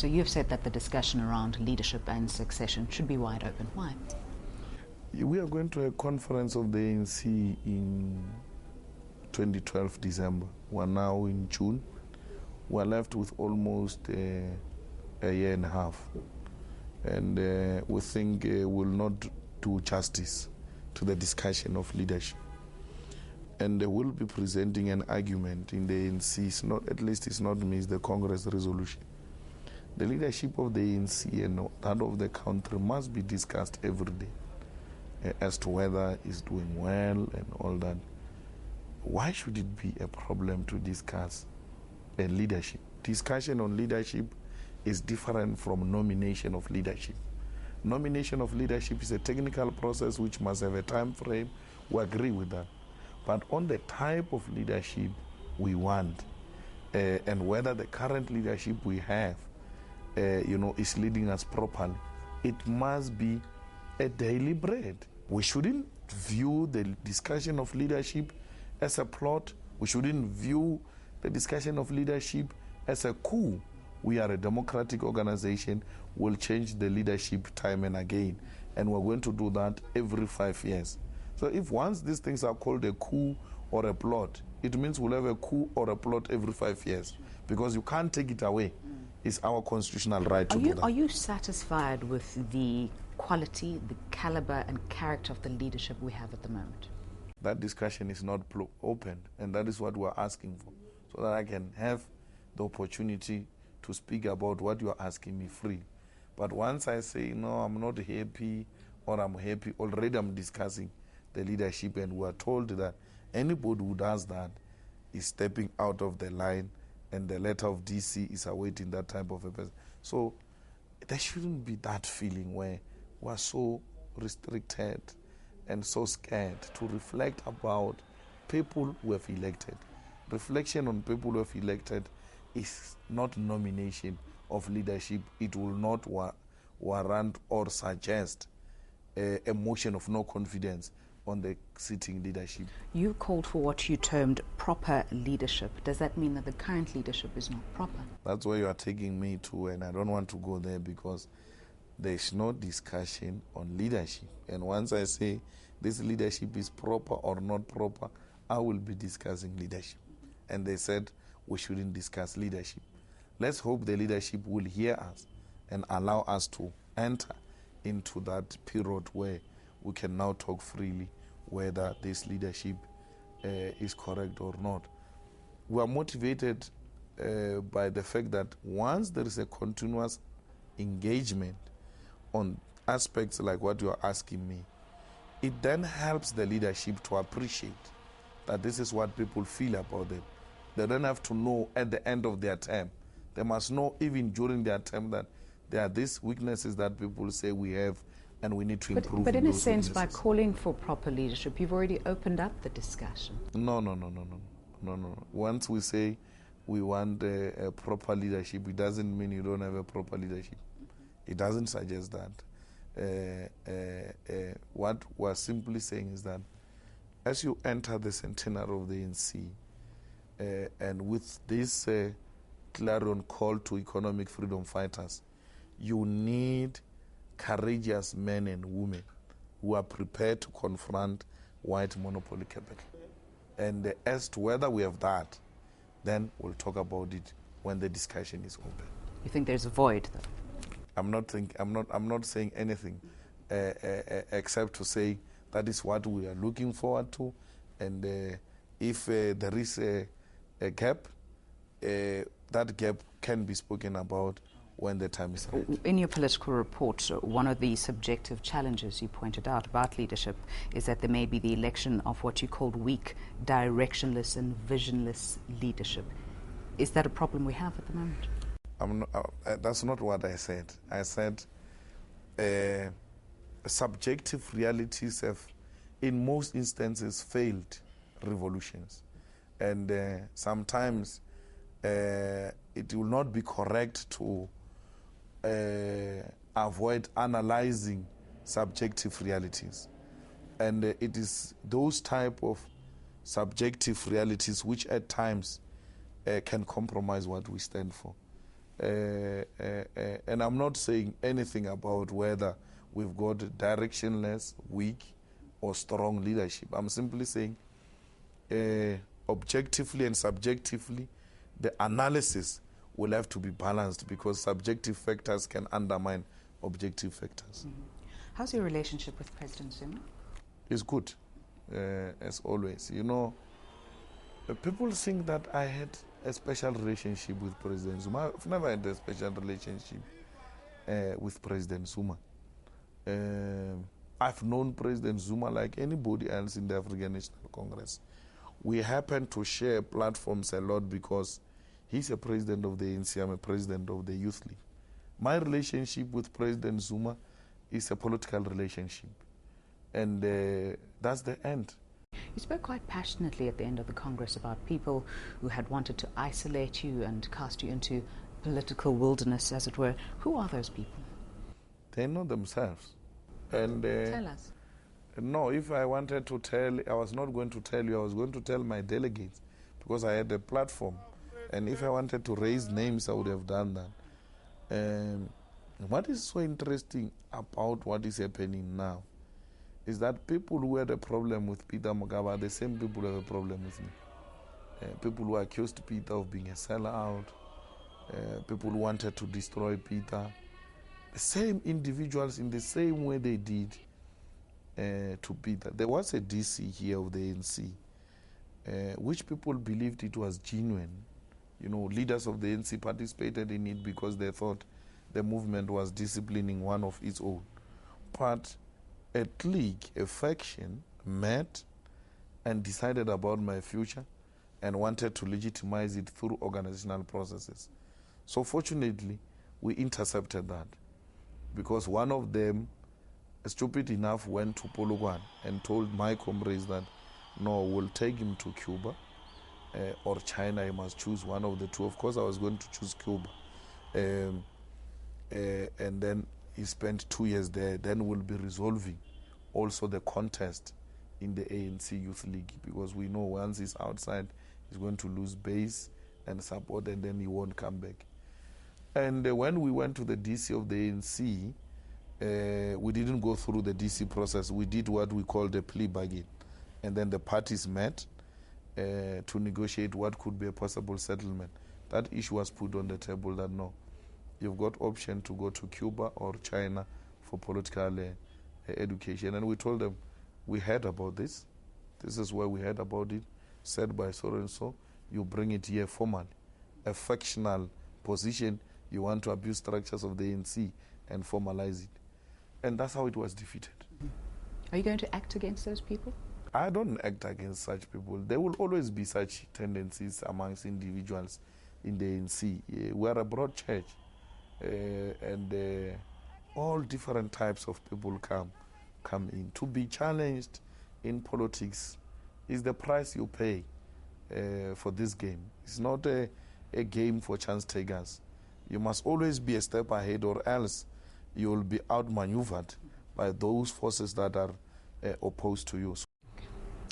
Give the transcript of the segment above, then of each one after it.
So you've said that the discussion around leadership and succession should be wide open. Why? We are going to a conference of the ANC in 2012 December. We're now in June. We're left with almost a year and a half. And we think will not do justice to the discussion of leadership. And they will be presenting an argument in the ANC. It's not, at least it's not me, it's the Congress resolution. The leadership of the ANC and that of the country must be discussed every day as to whether it's doing well and all that. Why should it be a problem to discuss leadership? Discussion on leadership is different from nomination of leadership. Nomination of leadership is a technical process which must have a time frame. We agree with that. But on the type of leadership we want and whether the current leadership we have is leading us properly, it must be a daily bread. We shouldn't view the discussion of leadership as a plot. We shouldn't view the discussion of leadership as a coup. We are a democratic organization. We'll change the leadership time and again. And we're going to do that every 5 years. So if once these things are called a coup or a plot, it means we'll have a coup or a plot every 5 years. Because you can't take it away. It's our constitutional right to do that. Are you satisfied with the quality, the caliber and character of the leadership we have at the moment? That discussion is not open, and that is what we're asking for, so that I can have the opportunity to speak about what you're asking me free. But once I say, no, I'm not happy, or I'm happy, already I'm discussing the leadership, and we're told that anybody who does that is stepping out of the line, and the letter of DC is awaiting that type of a person. So there shouldn't be that feeling where we're so restricted and so scared to reflect about people who have elected. Reflection on people who have elected is not nomination of leadership. It will not warrant or suggest a motion of no confidence on the sitting leadership. You called for what you termed proper leadership. Does that mean that the current leadership is not proper? That's where you are taking me to, and I don't want to go there because there's no discussion on leadership. And once I say this leadership is proper or not proper, I will be discussing leadership. And they said we shouldn't discuss leadership. Let's hope the leadership will hear us and allow us to enter into that period where we can now talk freely whether this leadership is correct or not. We are motivated by the fact that once there is a continuous engagement on aspects like what you are asking me, it then helps the leadership to appreciate that this is what people feel about them. They don't have to know at the end of their term. They must know even during their term that there are these weaknesses that people say we have and we need to improve. But in a sense, by calling for proper leadership, you've already opened up the discussion. No. Once we say we want a proper leadership, it doesn't mean you don't have a proper leadership. It doesn't suggest that. What we're simply saying is that as you enter the centenary of the ANC, and with this clarion call to economic freedom fighters, you need courageous men and women who are prepared to confront white monopoly capital. And as to whether we have that, then we'll talk about it when the discussion is open. You think there's a void, though? I'm not saying anything except to say that is what we are looking forward to, and if there is a gap, that gap can be spoken about when the time is right. In your political report, one of the subjective challenges you pointed out about leadership is that there may be the election of what you called weak, directionless and visionless leadership. Is that a problem we have at the moment? That's not what I said. I said subjective realities have, in most instances, failed revolutions. And sometimes it will not be correct to avoid analyzing subjective realities. And it is those type of subjective realities which at times can compromise what we stand for. And I'm not saying anything about whether we've got directionless, weak, or strong leadership. I'm simply saying objectively and subjectively, the analysis will have to be balanced because subjective factors can undermine objective factors. Mm-hmm. How's your relationship with President Zuma? It's good, as always. You know, people think that I had a special relationship with President Zuma. I've never had a special relationship with President Zuma. I've known President Zuma like anybody else in the African National Congress. We happen to share platforms a lot because he's a president of the ANC, I'm a president of the Youth League. My relationship with President Zuma is a political relationship, and that's the end. You spoke quite passionately at the end of the Congress about people who had wanted to isolate you and cast you into political wilderness, as it were. Who are those people? They know themselves. And tell us. No, if I wanted to tell, I was not going to tell you, I was going to tell my delegates because I had a platform. And if I wanted to raise names, I would have done that. What is so interesting about what is happening now is that people who had a problem with Peter Mugabe are the same people who have a problem with me. People who accused Peter of being a sellout, people who wanted to destroy Peter, the same individuals in the same way they did to Peter. There was a DC here of the ANC, which people believed it was genuine. You know, leaders of the ANC participated in it because they thought the movement was disciplining one of its own. But a clique, a faction, met and decided about my future and wanted to legitimize it through organizational processes. So fortunately, we intercepted that because one of them, stupid enough, went to Polokwane and told my comrades that, no, we'll take him to Cuba or China, he must choose one of the two. Of course, I was going to choose Cuba. And then he spent 2 years there. Then we'll be resolving also the contest in the ANC Youth League, because we know once he's outside, he's going to lose base and support, and then he won't come back. And when we went to the DC of the ANC, we didn't go through the DC process. We did what we called a plea bargain. And then the parties met to negotiate what could be a possible settlement. That issue was put on the table that, no, you've got option to go to Cuba or China for political education. And we told them, we heard about this. This is where we heard about it, said by so-and-so. You bring it here formally. A factional position, you want to abuse structures of the ANC and formalize it. And that's how it was defeated. Are you going to act against those people? I don't act against such people. There will always be such tendencies amongst individuals in the ANC. We are a broad church, and all different types of people come in. To be challenged in politics is the price you pay for this game. It's not a game for chance takers. You must always be a step ahead, or else you will be outmaneuvered by those forces that are opposed to you.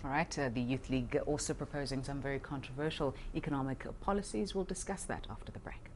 All right, the Youth League also proposing some very controversial economic policies. We'll discuss that after the break.